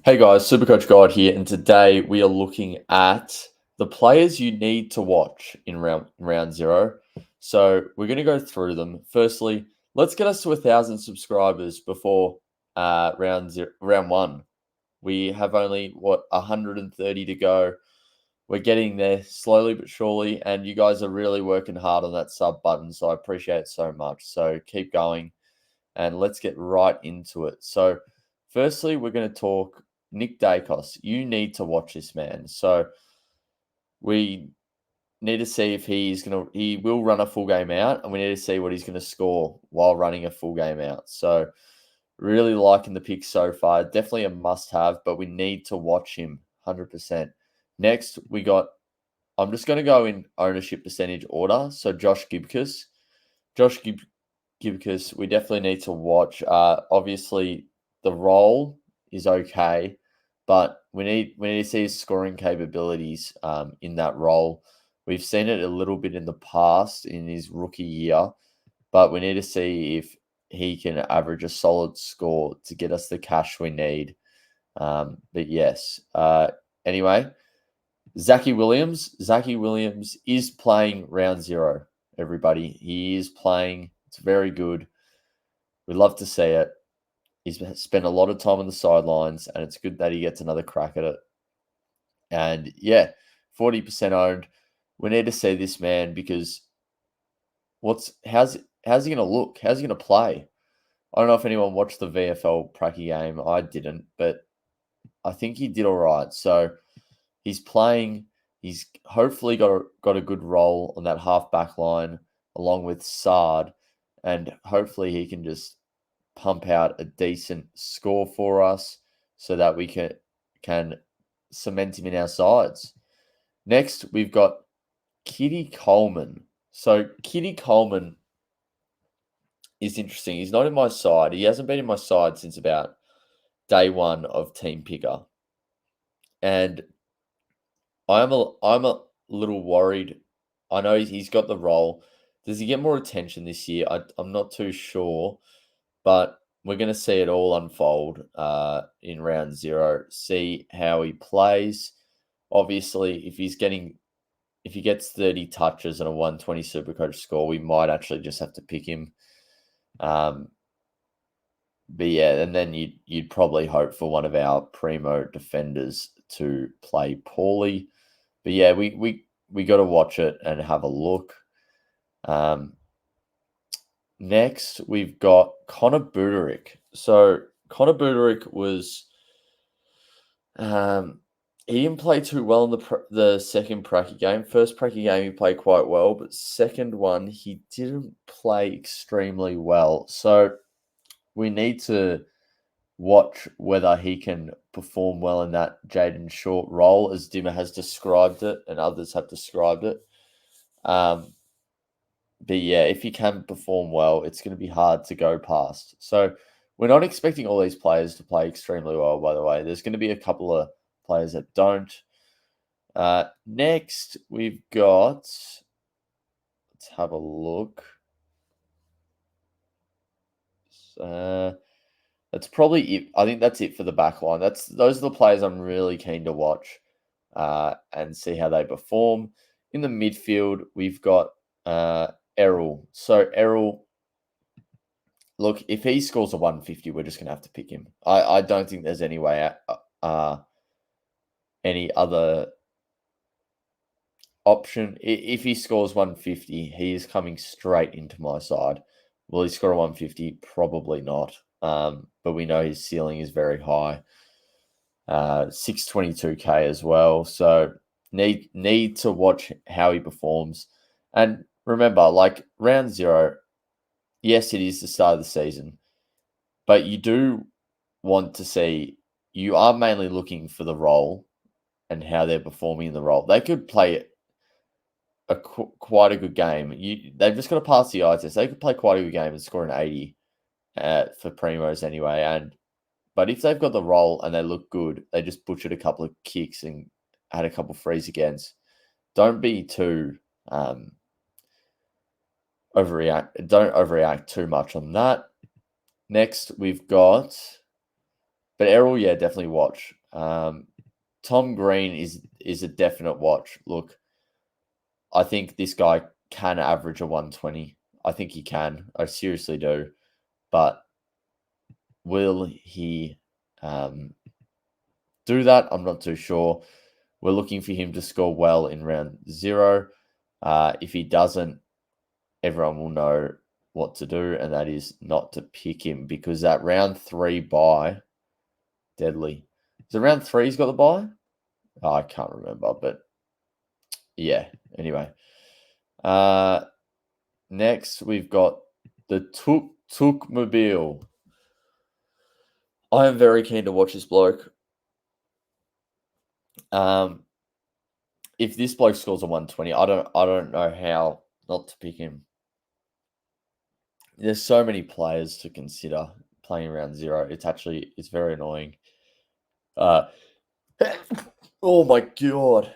Hey guys, Supercoach Guide here, and today we are looking at the players you need to watch in round zero. So we're going to go through them. Firstly, let's get us to 1,000 subscribers before round one. We have only 130 to go. We're getting there slowly but surely, and you guys are really working hard on that sub button, so I appreciate it so much. So keep going, and let's get right into it. So firstly, we're going to talk Nick Dacos. You need to watch this man. So we need to see if he will run a full game out, and we need to see what he's gonna score while running a full game out. So really liking the pick so far. Definitely a must-have, but we need to watch him 100%. Next, we got. I'm just going to go in ownership percentage order. So Josh Gibcus. Josh Gibcus, we definitely need to watch. Obviously, the role is okay, but we need to see his scoring capabilities in that role. We've seen it a little bit in the past in his rookie year, but we need to see if he can average a solid score to get us the cash we need. But yes, anyway, Zachy Williams. Zachy Williams is playing round zero, everybody. He is playing. It's very good. We love to see it. He's spent a lot of time on the sidelines, and it's good that he gets another crack at it. And yeah, 40% owned. We need to see this man because how's he going to look? How's he going to play? I don't know if anyone watched the VFL Pracky game. I didn't, but I think he did all right. So he's playing. He's hopefully got a good role on that half back line along with Sard, and hopefully he can just pump out a decent score for us so that we can cement him in our sides. Next, we've got Kitty Coleman. So Kitty Coleman is interesting. He's not in my side. He hasn't been in my side since about day one of Team Picker. And I'm a little worried. I know he's got the role. Does he get more attention this year? I'm not too sure, but we're going to see it all unfold in round zero. See how he plays. Obviously, if he gets 30 touches and a 120 Supercoach score, we might actually just have to pick him. But yeah, and then you'd probably hope for one of our primo defenders to play poorly. But yeah, we got to watch it and have a look. Next, we've got Connor Buderick. So Connor Buderick was he didn't play too well in the second Pracky game. First Pracky game he played quite well, but second one he didn't play extremely well. So we need to watch whether he can perform well in that Jaden Short role, as Dimmer has described it and others have described it. But yeah, if he can perform well, it's going to be hard to go past. So we're not expecting all these players to play extremely well, by the way. There's going to be a couple of players that don't. Next, we've got, let's have a look. That's probably it. I think that's it for the back line. Those are the players I'm really keen to watch and see how they perform. In the midfield, we've got Errol. So Errol, look, if he scores a 150, we're just going to have to pick him. I don't think there's any way any other option. If he scores 150, he is coming straight into my side. Will he score a 150? Probably not. But we know his ceiling is very high. 622k as well. So need to watch how he performs. And remember, like round zero, yes, it is the start of the season, but you do want to see, you are mainly looking for the role and how they're performing in the role. They could play quite a good game. They've just got to pass the eye test. They could play quite a good game and score an 80 for primos anyway. But if they've got the role and they look good, they just butchered a couple of kicks and had a couple of frees against. Don't be too overreact. Don't overreact too much on that. Next, we've got But Errol, yeah, definitely watch. Tom Green is a definite watch. Look, I think this guy can average a 120. I think he can. I seriously do. But will he do that? I'm not too sure. We're looking for him to score well in round 0. If he doesn't, everyone will know what to do, and that is not to pick him, because that round 3 bye, deadly. Is it round 3 he's got the bye? Oh, I can't remember, but yeah. Anyway, next we've got the Tuk Mobile. I am very keen to watch this bloke. If this bloke scores a 120, I don't know how not to pick him. There's so many players to consider playing around 0. It's very annoying. Oh my god.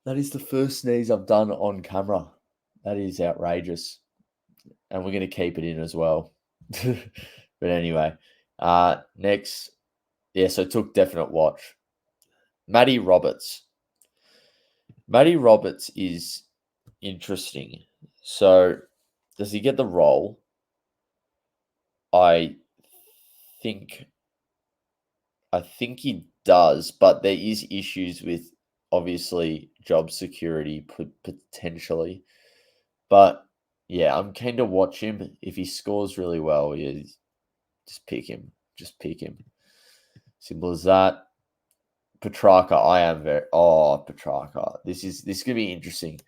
That is the first sneeze I've done on camera. That is outrageous. And we're going to keep it in as well. But anyway, next. Yeah, so took definite watch. Matty Roberts. Matty Roberts is interesting. So does he get the role? I think he does, but there is issues with obviously job security potentially. But yeah, I'm keen to watch him. If he scores really well, just pick him. Just pick him. Simple as that. Petrarca, I am very Petrarca. This is gonna be interesting.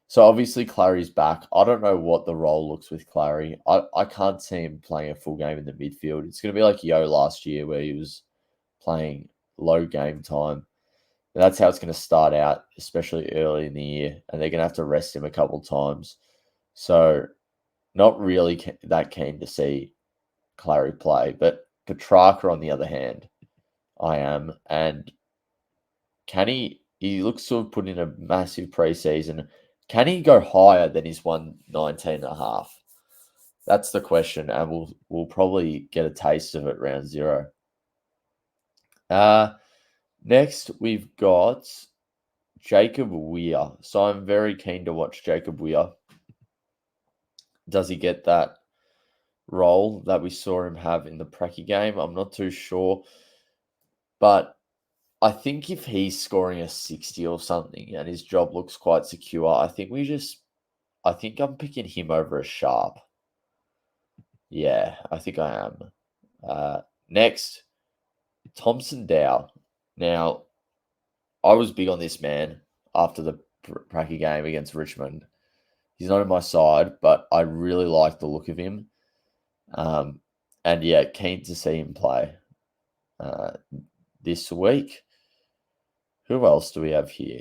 So obviously Clary's back. I don't know what the role looks with Clary. I can't see him playing a full game in the midfield. It's gonna be like Yo last year where he was playing low game time. And that's how it's going to start out, especially early in the year. And they're going to have to rest him a couple times. So, not really that keen to see Clary play. But Petrarca, on the other hand, I am. And can he looks to have put in a massive preseason. Can he go higher than his 119.5? That's the question. And we'll probably get a taste of it round 0. Next, we've got Jacob Weir. So I'm very keen to watch Jacob Weir. Does he get that role that we saw him have in the Pracky game? I'm not too sure. But I think if he's scoring a 60 or something and his job looks quite secure, I think I'm picking him over a Sharp. Yeah, I think I am. Next, Thompson Dow. Now, I was big on this man after the Pracky game against Richmond. He's not on my side, but I really like the look of him. And yeah, keen to see him play this week. Who else do we have here?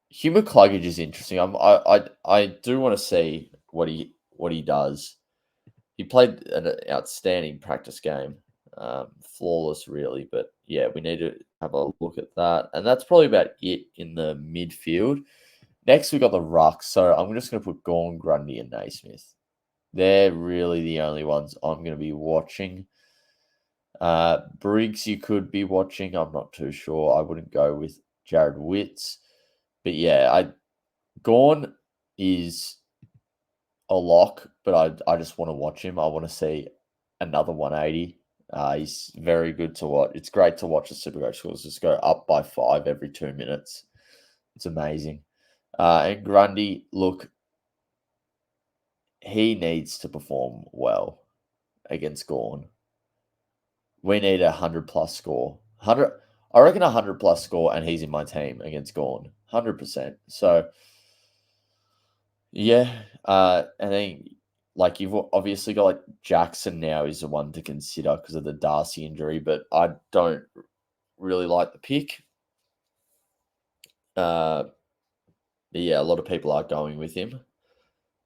Hugh McCluggage is interesting. I do want to see what he does. He played an outstanding practice game, flawless really. But yeah, we need to have a look at that. And that's probably about it in the midfield. Next, we got the Ruck. So I'm just going to put Gawn, Grundy, and Naismith. They're really the only ones I'm going to be watching. Briggs, you could be watching. I'm not too sure. I wouldn't go with Jared Witts. But yeah, Gawn is a lock, but I just want to watch him. I want to see another 180. He's very good to watch. It's great to watch the SuperCoach scores just go up by 5 every 2 minutes. It's amazing. And Grundy, look, he needs to perform well against Gawn. We need a 100+ score. I reckon a 100+ score, and he's in my team against Gawn. 100%. So yeah, and then like you've obviously got like Jackson now is the one to consider because of the Darcy injury, but I don't really like the pick. But yeah, a lot of people are going with him.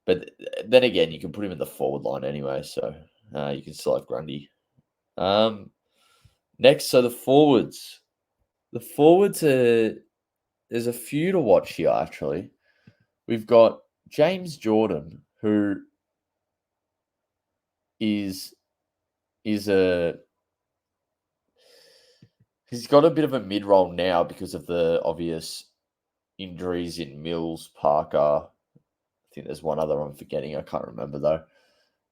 But then again, you can put him in the forward line anyway, so you can still have Grundy. Next, so the forwards. The forwards are there's a few to watch here actually. We've got James Jordan, who is a He's got a bit of a mid-roll now because of the obvious injuries in Mills, Parker. I think there's one other I'm forgetting. I can't remember though.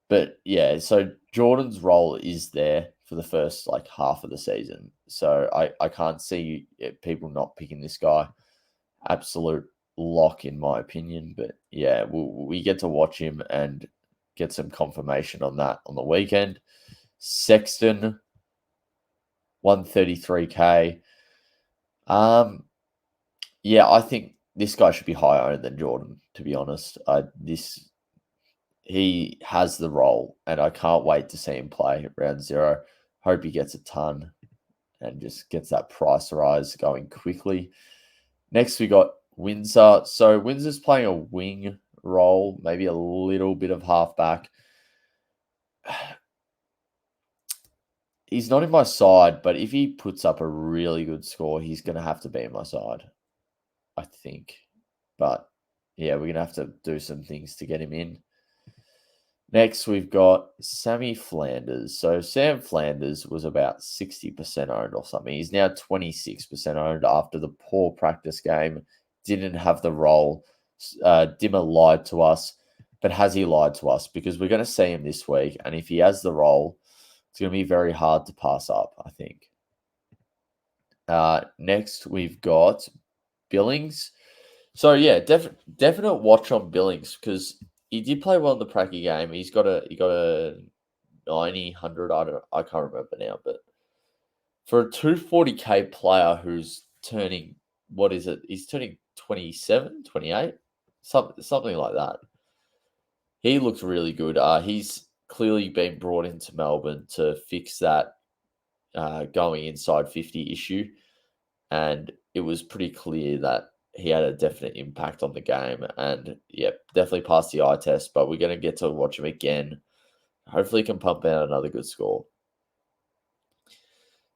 But yeah, so Jordan's role is there for the first like half of the season. So I can't see people not picking this guy. Absolute lock in my opinion. But yeah, we get to watch him and get some confirmation on that on the weekend. Sexton, 133K. Yeah, I think this guy should be higher owned than Jordan, to be honest. He has the role, and I can't wait to see him play at round zero. Hope he gets a ton and just gets that price rise going quickly. Next, we got Windsor. So Windsor's playing a wing role, maybe a little bit of halfback. He's not in my side, but if he puts up a really good score, he's going to have to be in my side, I think. But yeah, we're going to have to do some things to get him in. Next, we've got Sammy Flanders. So Sam Flanders was about 60% owned or something. He's now 26% owned after the poor practice game. Didn't have the role. Dimmer lied to us. But has he lied to us? Because we're going to see him this week. And if he has the role, it's going to be very hard to pass up, I think. Next, we've got Billings. So yeah, definite watch on Billings because he did play well in the Pracky game. He got a 90, 100, I can't remember now, but for a 240K player who's turning, what is it? He's turning 27, 28, something like that. He looks really good. He's clearly been brought into Melbourne to fix that going inside 50 issue. And it was pretty clear that he had a definite impact on the game. And yeah, definitely passed the eye test, but we're going to get to watch him again. Hopefully, he can pump out another good score.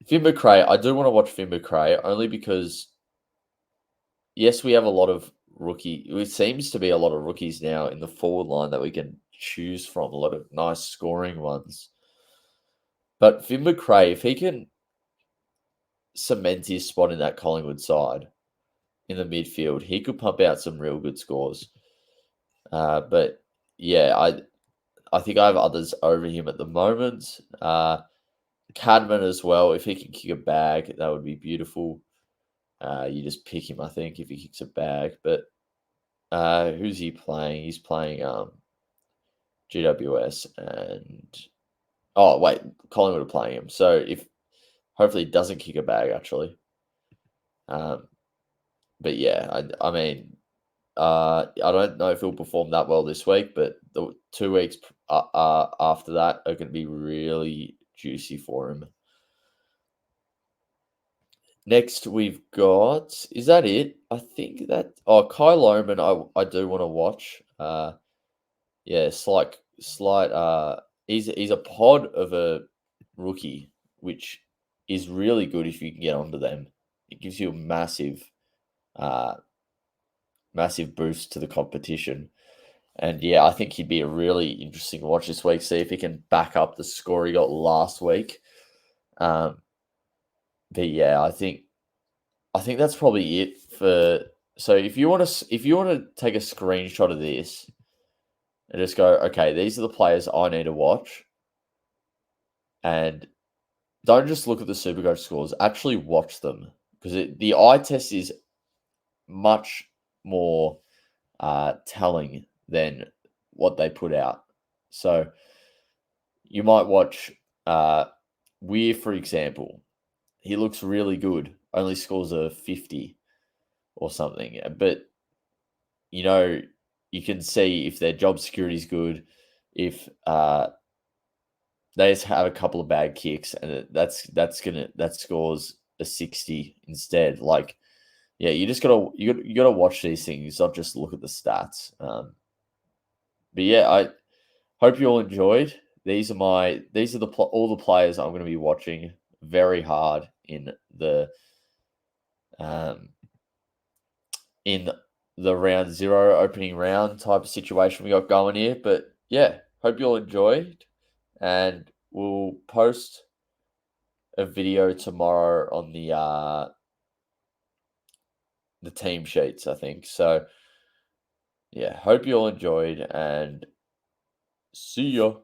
Finn McRae, I do want to watch Finn McRae only because, yes, we have a lot of it seems to be a lot of rookies now in the forward line that we can choose from, a lot of nice scoring ones. But Finn McRae, if he can cement his spot in that Collingwood side in the midfield, he could pump out some real good scores. But yeah, I think I have others over him at the moment. Cadman as well. If he can kick a bag, that would be beautiful. You just pick him, I think, if he kicks a bag. But who's he playing? He's playing GWS and Collingwood are playing him. So if hopefully he doesn't kick a bag actually. But yeah, I mean, I don't know if he'll perform that well this week, but the 2 weeks after that are going to be really juicy for him. Next, we've got, is that it? I think that, Kai Lohman, I do want to watch. Yeah, slight, he's a pod of a rookie, which is really good if you can get onto them. It gives you a massive boost to the competition. And yeah, I think he'd be a really interesting watch this week. See if he can back up the score he got last week. But yeah, I think that's probably it for. So if you want to take a screenshot of this and just go, okay, these are the players I need to watch, and don't just look at the SuperCoach scores. Actually watch them because the eye test is much more telling than what they put out. So you might watch Weir, for example. He looks really good. Only scores a 50 or something. But, you can see if their job security is good, if they just have a couple of bad kicks and that scores a 60 instead. Like, yeah, you gotta watch these things, not just look at the stats. But yeah, I hope you all enjoyed. These are all the players I'm going to be watching very hard in the round zero opening round type of situation we got going here. But yeah, hope you all enjoyed, and we'll post a video tomorrow on the team sheets, I think. So yeah, hope you all enjoyed and see ya.